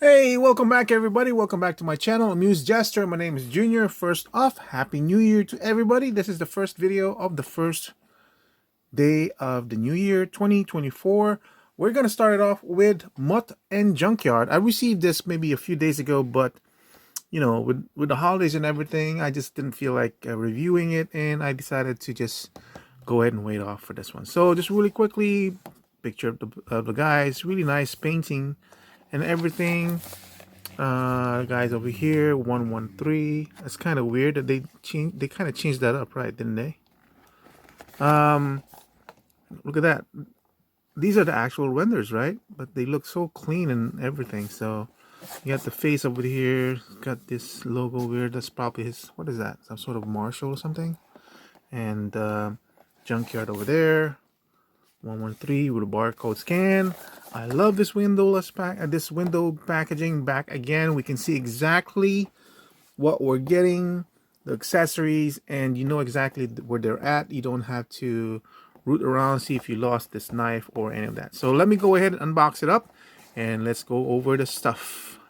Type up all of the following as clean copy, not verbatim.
Hey, welcome back everybody. Welcome back to my channel, Amuse Jester. My name is Junior. First off, Happy New Year to everybody. This is the first video of the first day of the new year, 2024. We're going to start it off with Mutt and Junkyard. I received this maybe a few days ago, but you know, with the holidays and everything, I just didn't feel like reviewing it, and I decided to just go ahead and wait off for this one. So just really quickly, picture of the guys, really nice painting and everything. Guys over here, 113. It's kind of weird that they kind of changed that up, right? Didn't they? Um, Look at that. These are the actual renders, right? But they look so clean and everything. So you got the face over here. Got this logo weird. That's probably his. What is that? Some sort of Marshall or something. And Junkyard over there. 113 with a barcode scan. I love this windowless this window packaging. Back again, we can see exactly what we're getting, the accessories, and you know exactly where they're at. You don't have to root around, see if you lost this knife or any of that. So let me go ahead and unbox it up and let's go over the stuff.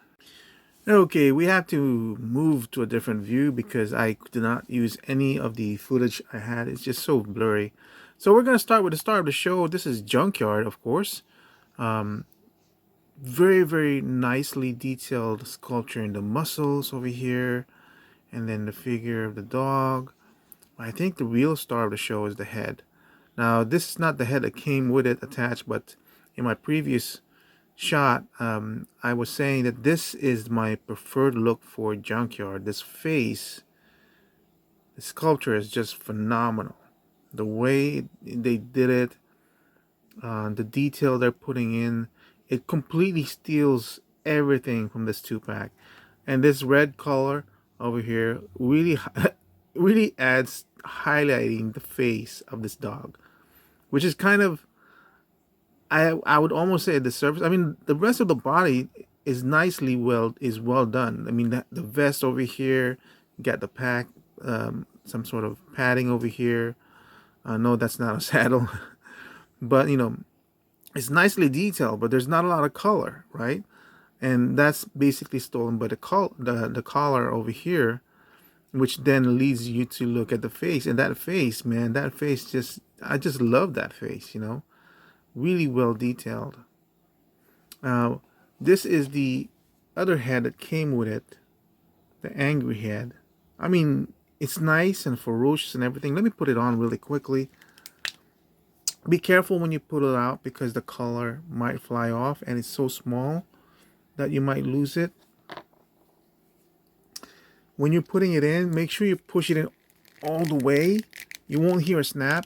Okay, we have to move to a different view because I did not use any of the footage I had. It's just so blurry. So we're going to start with the start of the show. This is Junkyard, of course. Very, very nicely detailed sculpture in the muscles over here. And then the figure of the dog. I think the real star of the show is the head. Now, this is not the head that came with it attached, but in my previous shot, I was saying that this is my preferred look for Junkyard. This face, the sculpture is just phenomenal. The way they did it, the detail they're putting in, it completely steals everything from this two-pack. And this red color over here really really adds highlighting the face of this dog, which is kind of, I would almost say, the surface. I mean, the rest of the body is well done. I mean, the vest over here, you got the pack, some sort of padding over here. No, that's not a saddle, but you know, it's nicely detailed, but there's not a lot of color, right? And that's basically stolen by the collar over here, which then leads you to look at the face. And that face, man, that face just, I just love that face, you know, really well detailed. This is the other head that came with it, the angry head. I mean, it's nice and ferocious and everything. Let me put it on really quickly. Be careful when you put it out because the color might fly off, and it's so small that you might lose it. When you're putting it in, make sure you push it in all the way. You won't hear a snap,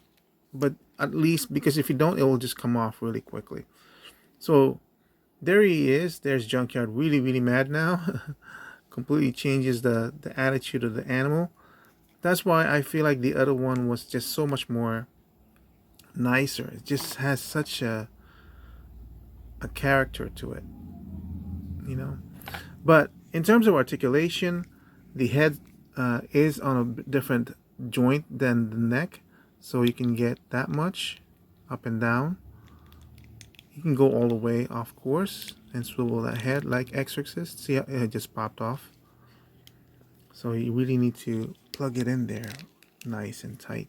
but at least, because if you don't, it will just come off really quickly. So there he is. There's Junkyard, really, really mad now. Completely changes the attitude of the animal. That's why I feel like the other one was just so much more nicer. It just has such a character to it, you know. But in terms of articulation, the head is on a different joint than the neck, so you can get that much up and down. You can go all the way, of course, and swivel that head like Exorcist. See how it just popped off? So you really need to plug it in there nice and tight.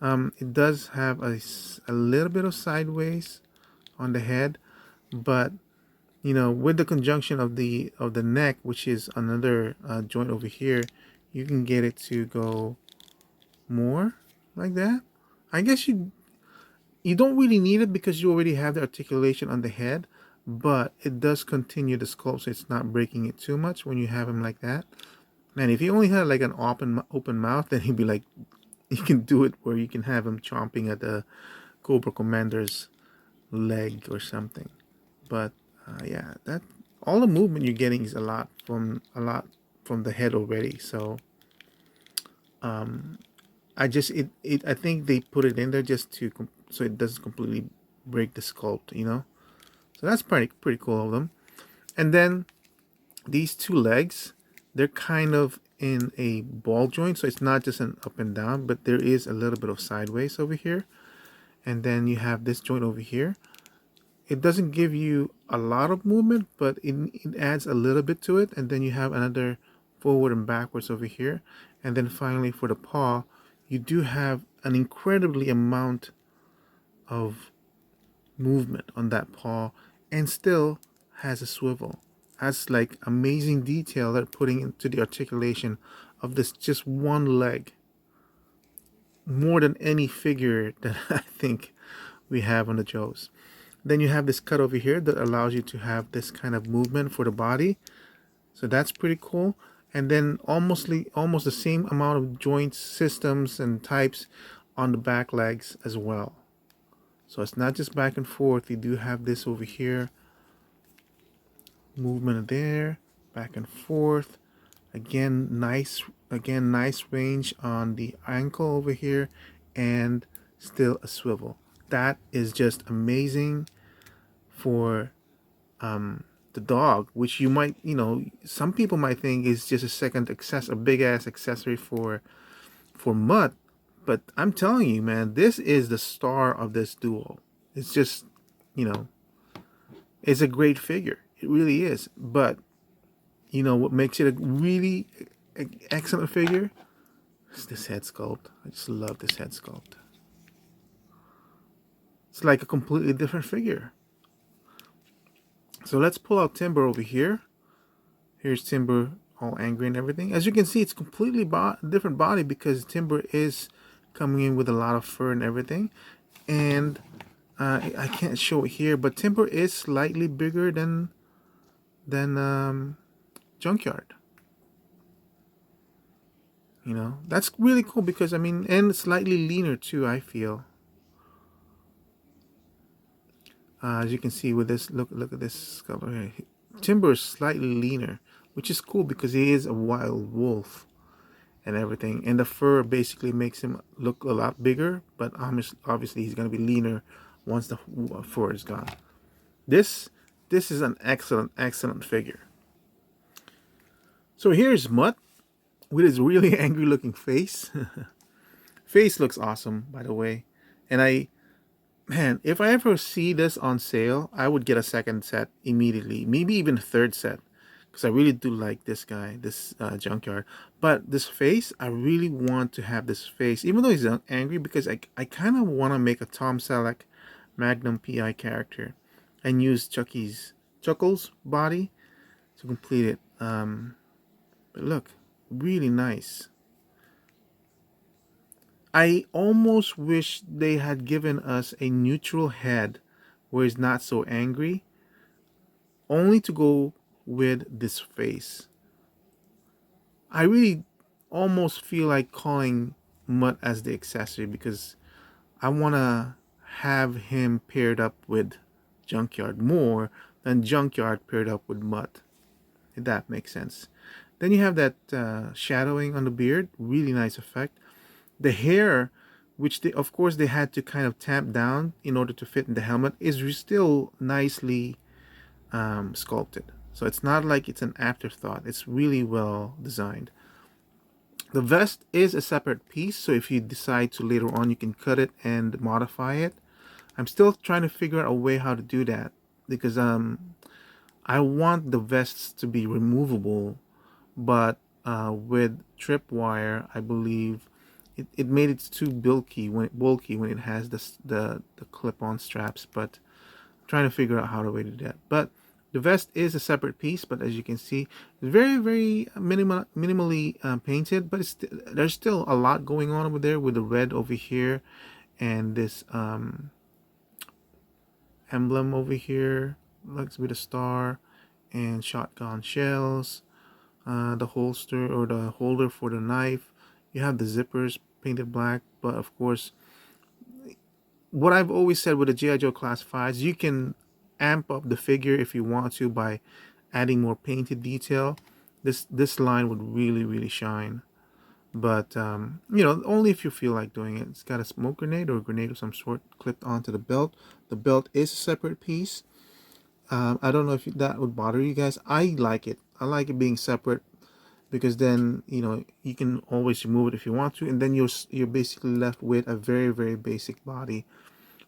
It does have a little bit of sideways on the head, but you know, with the conjunction of the neck, which is another joint over here, you can get it to go more like that. I guess you don't really need it because you already have the articulation on the head, but it does continue the sculpt, so it's not breaking it too much when you have him like that. And if you only had like an open mouth, then he'd be like, you can do it where you can have him chomping at the Cobra Commander's leg or something. But yeah, that all the movement you're getting is a lot from the head already. So I just I think they put it in there just to so it doesn't completely break the sculpt, you know. So that's pretty cool of them. And then these two legs, they're kind of in a ball joint, so it's not just an up and down, but there is a little bit of sideways over here. And then you have this joint over here, it doesn't give you a lot of movement, but it adds a little bit to it. And then you have another forward and backwards over here. And then finally for the paw, you do have an incredibly amount of movement on that paw, and still has a swivel. That's like amazing detail they're putting into the articulation of this just one leg, more than any figure that I think we have on the Joes. Then you have this cut over here that allows you to have this kind of movement for the body. So that's pretty cool. And then almost the same amount of joint systems and types on the back legs as well. So it's not just back and forth. You do have this over here, movement there, back and forth. Again, nice range on the ankle over here, and still a swivel. That is just amazing for the dog, which you might, some people might think is just a big ass accessory for Mutt, but I'm telling you, man, this is the star of this duo. It's just, it's a great figure. It really is. But what makes it a really excellent figure is this head sculpt. I just love this head sculpt. It's like a completely different figure. So let's pull out Timber over here. Here's Timber all angry and everything. As you can see, it's completely different body because Timber is coming in with a lot of fur and everything. And I can't show it here, but Timber is slightly bigger than Junkyard. That's really cool because, and slightly leaner too, I feel. As you can see with this, look at this color here. Timber is slightly leaner, which is cool because he is a wild wolf and everything. And the fur basically makes him look a lot bigger, but obviously he's going to be leaner once the fur is gone. This is an excellent figure. So here's Mutt with his really angry looking face. Face looks awesome, by the way. And man, if I ever see this on sale, I would get a second set immediately. Maybe even a third set. Because I really do like this guy, this Junkyard. But this face, I really want to have this face. Even though he's angry, because I kind of want to make a Tom Selleck Magnum PI character. And use Chuckles' body to complete it. But look, really nice. I almost wish they had given us a neutral head where he's not so angry, only to go with this face. I really almost feel like calling Mutt as the accessory because I want to have him paired up with Junkyard more than Junkyard paired up with Mutt, if that makes sense. Then you have that shadowing on the beard, really nice effect. The hair, which of course they had to kind of tamp down in order to fit in the helmet, is still nicely sculpted. So it's not like it's an afterthought. It's really well designed. The vest is a separate piece, so if you decide to later on, you can cut it and modify it. I'm still trying to figure out a way how to do that because I want the vests to be removable, but with tripwire, I believe it made it too bulky when it has the clip-on straps. But I'm trying to figure out how to do that. But the vest is a separate piece, but as you can see, it's very minimally painted. But there's still a lot going on over there with the red over here and this emblem over here, looks with a star and shotgun shells. The holster or the holder for the knife. You have the zippers painted black, but of course, what I've always said with the G.I. Joe Classifieds, you can amp up the figure if you want to by adding more painted detail. This line would really shine, but only if you feel like doing it. It's got a smoke grenade or a grenade of some sort clipped onto the belt. The belt is a separate piece. I don't know if that would bother you guys. I like it. I like it being separate because then you can always remove it if you want to, and then you're basically left with a very basic body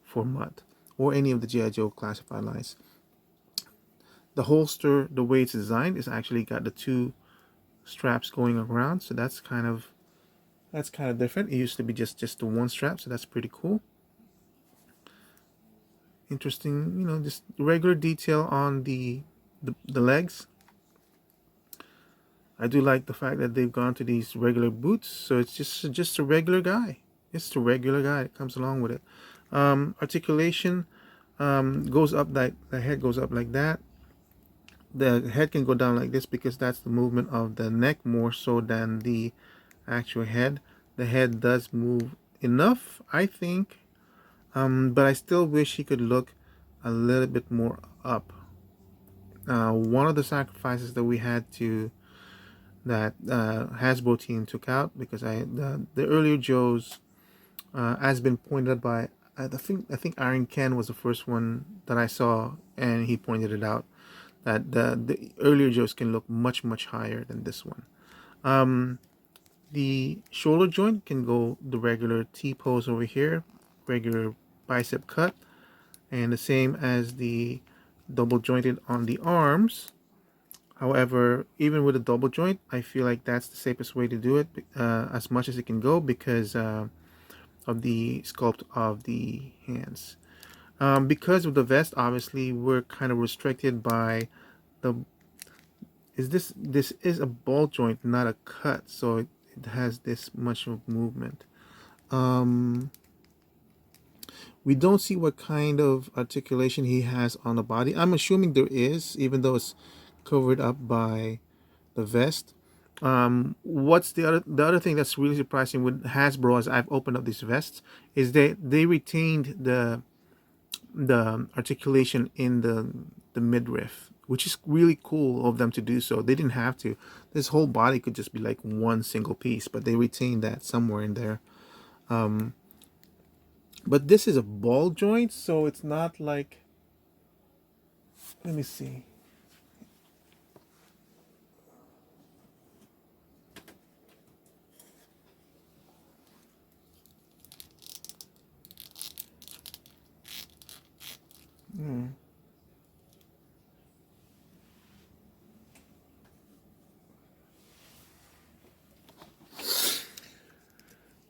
for Mutt. or any of the G.I. Joe classified lines. The holster, the way it's designed, is actually got the two straps going around, so that's kind of different. It used to be just the one strap, so that's pretty cool. Interesting, you know, just regular detail on the legs. I do like the fact that they've gone to these regular boots, so it's just a regular guy. It's a regular guy that comes along with it. Articulation goes up, like the head goes up like that. The head can go down like this because that's the movement of the neck more so than the actual head. The head does move enough, I think, but I still wish he could look a little bit more up. One of the sacrifices that we had to that Hasbro team took out, because the earlier Joes, has been pointed out by I think Iron Ken was the first one that I saw, and he pointed it out that the earlier Joes can look much higher than this one. The shoulder joint can go the regular T pose over here, regular bicep cut, and the same as the double jointed on the arms. However, even with a double joint, I feel like that's the safest way to do it, as much as it can go, because of the sculpt of the hands. Because of the vest, obviously, we're kind of restricted by the. This is a ball joint, not a cut, so it has this much of movement. We don't see what kind of articulation he has on the body. I'm assuming there is, even though it's covered up by the vest. What's the other thing that's really surprising with Hasbro, as I've opened up these vests, is they retained the articulation in the midriff, which is really cool of them to do so. They didn't have to. This whole body could just be like one single piece, but they retained that somewhere in there. But this is a ball joint, so it's not like, let me see.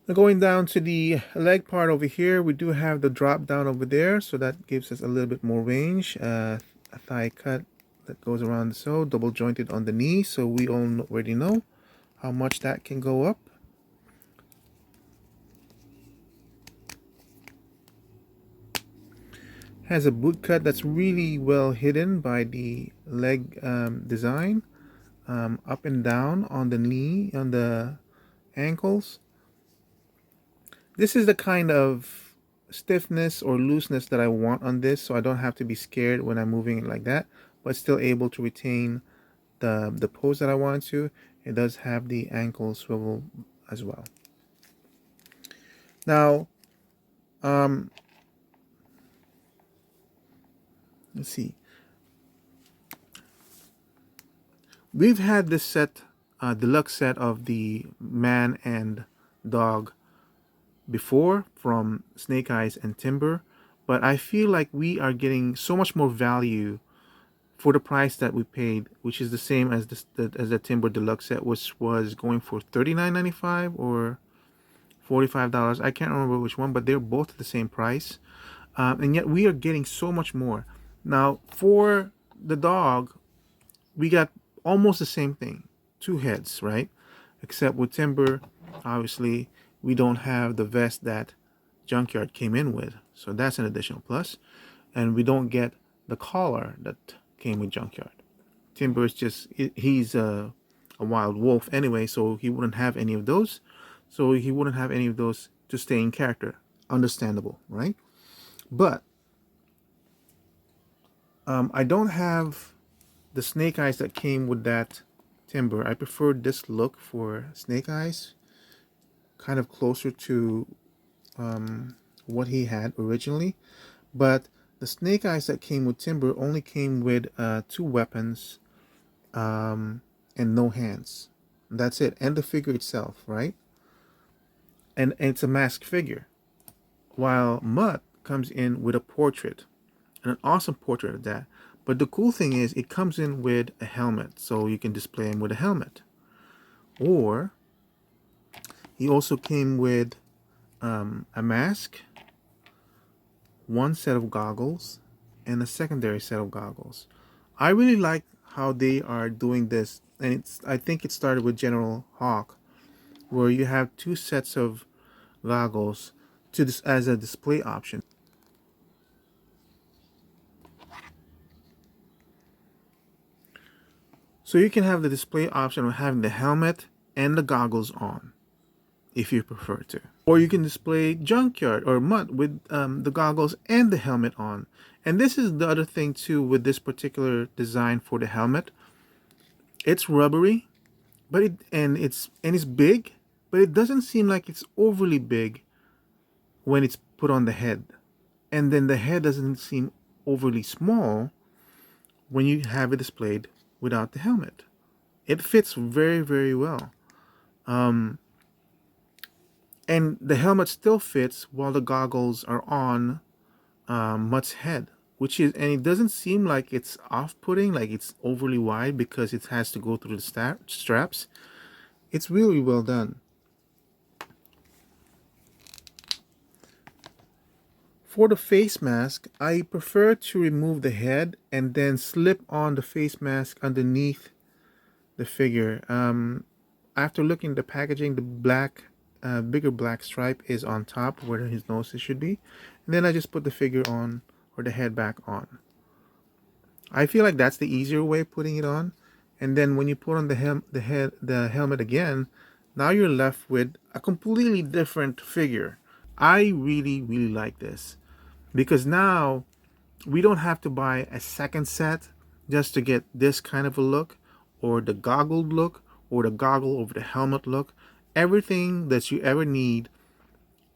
Now going down to the leg part over here, we do have the drop down over there, so that gives us a little bit more range. A thigh cut that goes around, so double jointed on the knee, so we all already know how much that can go up. Has a boot cut that's really well hidden by the leg design, up and down on the knee, on the ankles. This is the kind of stiffness or looseness that I want on this, so I don't have to be scared when I'm moving it like that, but still able to retain the pose that I want to. It does have the ankle swivel as well. Now, let's see. We've had this set, deluxe set of the man and dog before from Snake Eyes and Timber, but I feel like we are getting so much more value for the price that we paid, which is the same as the Timber deluxe set, which was going for $39.95 or $45. I can't remember which one, but they're both the same price, and yet we are getting so much more. Now for the dog, we got almost the same thing, two heads, right? Except with Timber, obviously, we don't have the vest that Junkyard came in with, so that's an additional plus. And we don't get the collar that came with Junkyard. Timber is just, he's a wild wolf anyway, so he wouldn't have any of those. So he wouldn't have any of those to stay in character. Understandable, right? But I don't have the Snake Eyes that came with that Timber. I prefer this look for Snake Eyes, kind of closer to what he had originally. But the Snake Eyes that came with Timber only came with two weapons and no hands. That's it. And the figure itself, right? And it's a masked figure. While Mutt comes in with a portrait, and an awesome portrait of that. But the cool thing is it comes in with a helmet, so you can display him with a helmet. Or he also came with a mask, one set of goggles, and a secondary set of goggles. I really like how they are doing this, and I think it started with General Hawk, where you have two sets of goggles to this as a display option. So you can have the display option of having the helmet and the goggles on, if you prefer to. Or you can display Junkyard or Mutt with the goggles and the helmet on. And this is the other thing too with this particular design for the helmet. It's rubbery, but it's big, but it doesn't seem like it's overly big when it's put on the head. And then the head doesn't seem overly small when you have it displayed without the helmet. It fits very, very well. And the helmet still fits while the goggles are on Mutt's head, and it doesn't seem like it's off-putting, like it's overly wide because it has to go through the straps. It's really well done. For the face mask, I prefer to remove the head and then slip on the face mask underneath the figure. After looking at the packaging, the bigger black stripe is on top where his nose should be. And then I just put the figure on, or the head back on. I feel like that's the easier way of putting it on. And then when you put on the helmet again, now you're left with a completely different figure. I really, really like this, because now we don't have to buy a second set just to get this kind of a look, or the goggled look, or the goggle over the helmet look. Everything that you ever need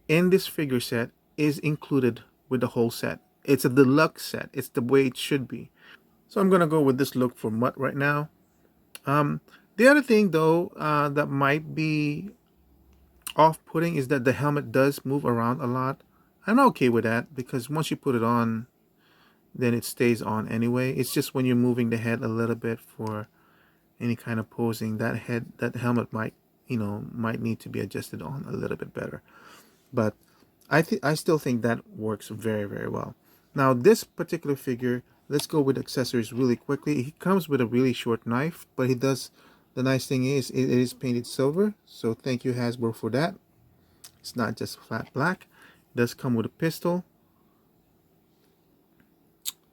in this figure set is included with the whole set. It's a deluxe set. It's the way it should be. So I'm gonna go with this look for Mutt right now. The other thing though that might be off-putting is that the helmet does move around a lot. I'm okay with that because once you put it on, then it stays on anyway. It's just when you're moving the head a little bit for any kind of posing, that helmet might need to be adjusted on a little bit better. But I still think that works very, very well. Now this particular figure, let's go with accessories really quickly. He comes with a really short knife, but the nice thing is it is painted silver, so thank you Hasbro for that. It's not just flat black. It does come with a pistol.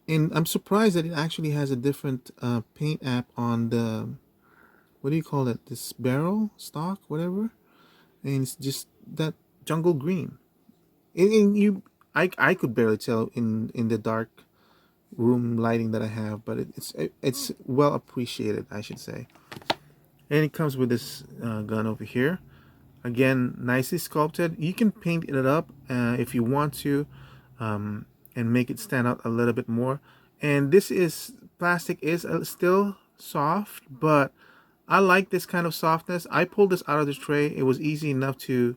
And I'm surprised that it actually has a different paint app on the, what do you call it, this barrel, stock, whatever. And it's just that jungle green. I could barely tell in the dark room lighting that I have, but it's well appreciated, I should say. And it comes with this gun over here. Again, nicely sculpted. You can paint it up if you want to, and make it stand out a little bit more. And plastic is still soft, but I like this kind of softness. I pulled this out of the tray. It was easy enough to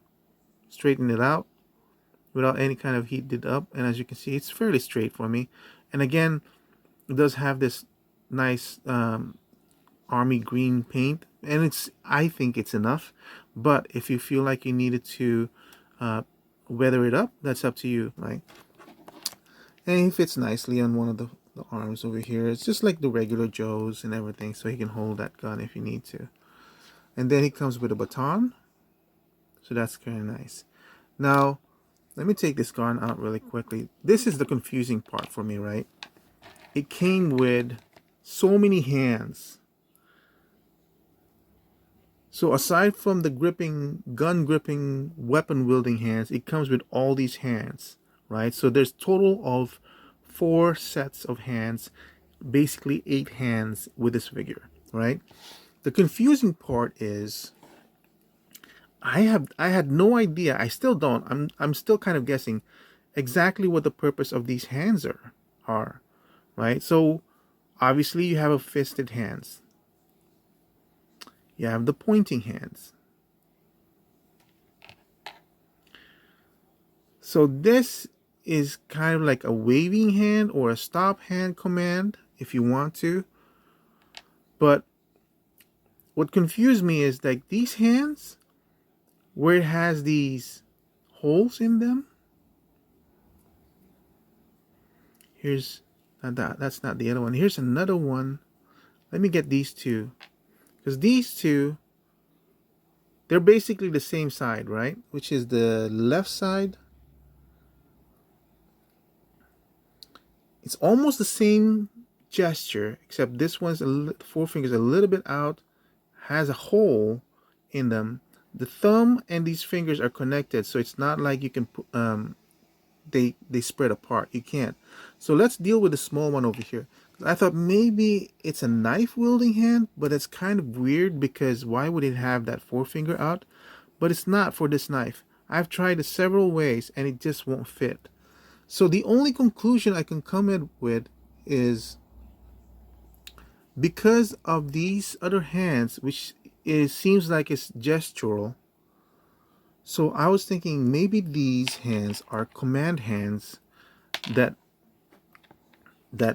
straighten it out without any kind of heated up, and as you can see, it's fairly straight for me. And again, it does have this nice army green paint, and I think it's enough. But if you feel like you needed to weather it up, that's up to you, right? And he fits nicely on one of the arms over here. It's just like the regular Joes and everything, so he can hold that gun if you need to. And then he comes with a baton, so that's kind of nice. Now let me take this gun out really quickly. This is the confusing part for me, right? It came with so many hands. So aside from the gun gripping, weapon wielding hands, it comes with all these hands, right? So there's total of 4 sets of hands, basically 8 hands with this figure, right? The confusing part is I had no idea. I still don't. I'm still kind of guessing exactly what the purpose of these hands are, right? So obviously you have a fisted hands. You have the pointing hands. So this is kind of like a waving hand or a stop hand command if you want to. But what confused me is like these hands where it has these holes in them. Here's that's not the other one. Here's another one. Let me get these two, because these two, they're basically the same side, right? Which is the left side. It's almost the same gesture, except this one's forefinger's a little bit out, has a hole in them. The thumb and these fingers are connected, so it's not like you can they spread apart. You can't. So let's deal with the small one over here. I thought maybe it's a knife wielding hand, but it's kind of weird because why would it have that forefinger out? But it's not for this knife. I've tried it several ways and it just won't fit. So the only conclusion I can come in with is because of these other hands, which seems like it's gestural. So I was thinking maybe these hands are command hands that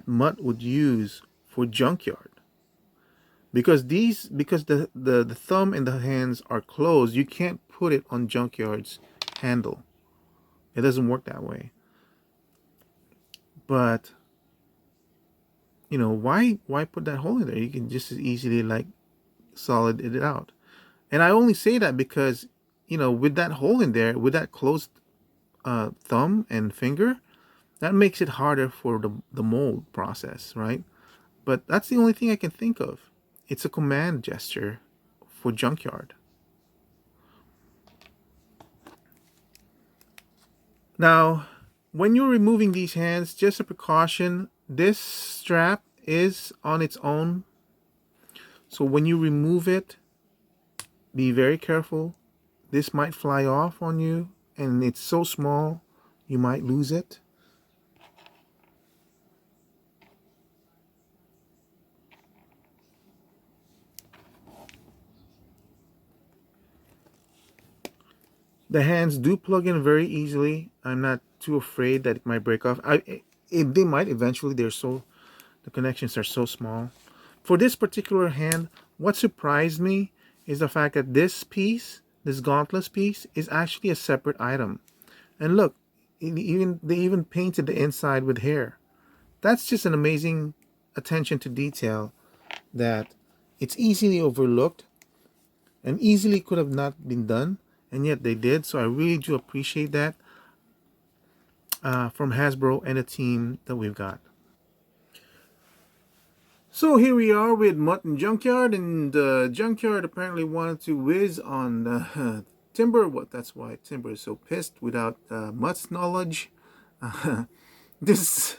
Mutt would use for Junkyard. Because the thumb and the hands are closed, you can't put it on Junkyard's handle. It doesn't work that way. But you know, why put that hole in there? You can just as easily like solid it out. And I only say that because, you know, with that hole in there, with that closed thumb and finger, that makes it harder for the mold process, right? But that's the only thing I can think of. It's a command gesture for Junkyard. Now, when you're removing these hands, just a precaution, this strap is on its own. So when you remove it, be very careful. This might fly off on you, and it's so small, you might lose it. The hands do plug in very easily. I'm not too afraid that it might break off. They might eventually. The connections are so small. For this particular hand, what surprised me is the fact that this piece, this gauntless piece, is actually a separate item. And look, they even painted the inside with hair. That's just an amazing attention to detail that it's easily overlooked and easily could have not been done, and yet they did. So I really do appreciate that from Hasbro and the team that we've got. So here we are with Mutt and Junkyard, and Junkyard apparently wanted to whiz on Timber. That's why Timber is so pissed without Mutt's knowledge. This,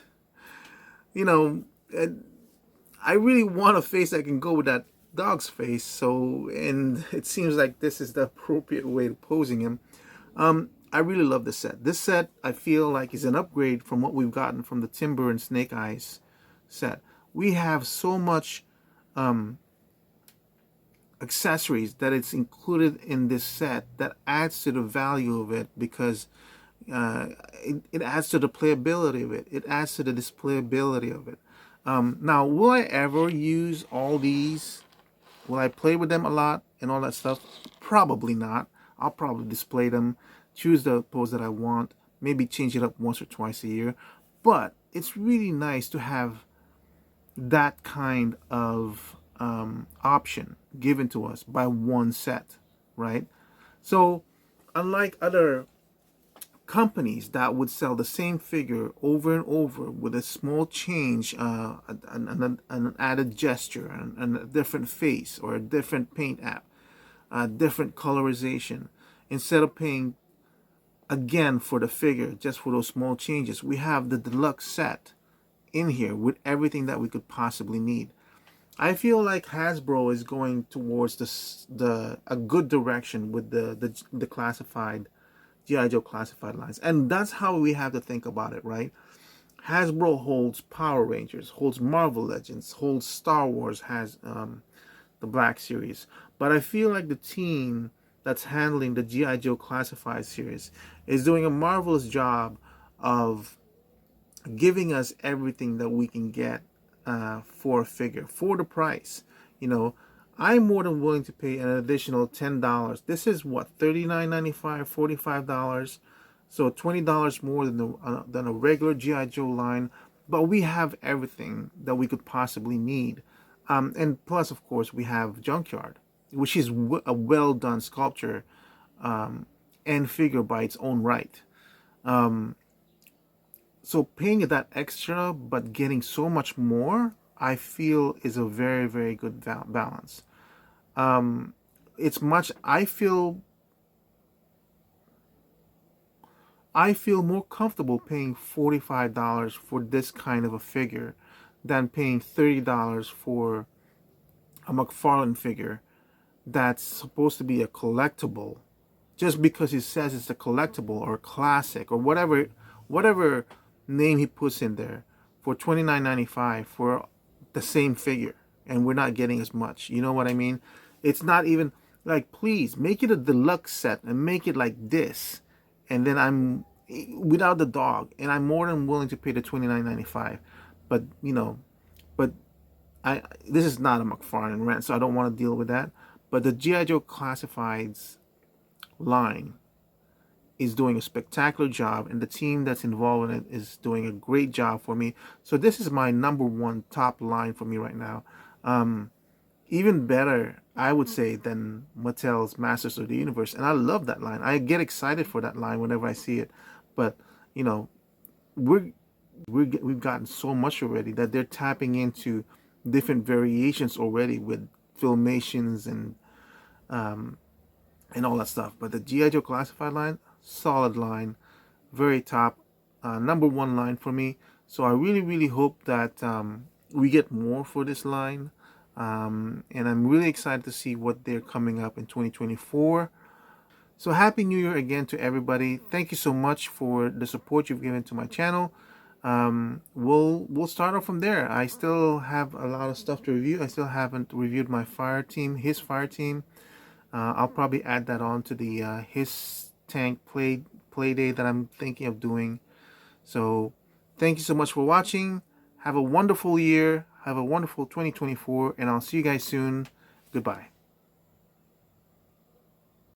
you know, I really want a face that can go with that dog's face. So, and it seems like this is the appropriate way of posing him. I really love this set. This set, I feel like, is an upgrade from what we've gotten from the Timber and Snake Eyes set. We have so much accessories that it's included in this set that adds to the value of it, because it adds to the playability of it. It adds to the displayability of it. Now, will I ever use all these? Will I play with them a lot and all that stuff? Probably not. I'll probably display them, choose the pose that I want, maybe change it up once or twice a year. But it's really nice to have that kind of option given to us by one set, right? So unlike other companies that would sell the same figure over and over with a small change, an added gesture, and a different face or a different paint app, a different colorization, instead of paying again for the figure just for those small changes, we have the deluxe set in here with everything that we could possibly need. I feel like Hasbro is going towards a good direction with the classified G.I. Joe classified lines, and that's how we have to think about it, right? Hasbro holds Power Rangers, holds Marvel Legends, holds Star Wars, has the Black Series, but I feel like the team that's handling the G.I. Joe classified series is doing a marvelous job of giving us everything that we can get for a figure, for the price. You know, I'm more than willing to pay an additional $10. This is what, $39.95, $45. So $20 more than a regular G.I. Joe line, but we have everything that we could possibly need. And plus, of course, we have Junkyard, which is a well done sculpture and figure by its own right. So paying that extra but getting so much more, I feel is a very, very good balance. It's much, I feel more comfortable paying $45 for this kind of a figure than paying $30 for a McFarlane figure that's supposed to be a collectible, just because he says it's a collectible or a classic or whatever name he puts in there, for $29.95 for the same figure, and we're not getting as much. You know what I mean? It's not even like, please make it a deluxe set and make it like this, and then I'm without the dog, and I'm more than willing to pay the $29.95. But you know, but this is not a McFarlane rent, so I don't want to deal with that. But the G.I. Joe Classifieds line is doing a spectacular job, and the team that's involved in it is doing a great job for me. So this is my #1 top line for me right now. Even better, I would say, than Mattel's Masters of the Universe, and I love that line. I get excited for that line whenever I see it. But you know, we've gotten so much already that they're tapping into different variations already with filmations and all that stuff. But the G.I. Joe Classified line, solid line, very top, #1 line for me. So I really hope that we get more for this line, and I'm really excited to see what they're coming up in 2024. So happy New Year again to everybody. Thank you so much for the support you've given to my channel. We'll start off from there. I still have a lot of stuff to review. I still haven't reviewed my fire team, his fire team. I'll probably add that on to the his tank play day that I'm thinking of doing. So thank you so much for watching. Have a wonderful year. Have a wonderful 2024, and I'll see you guys soon. Goodbye.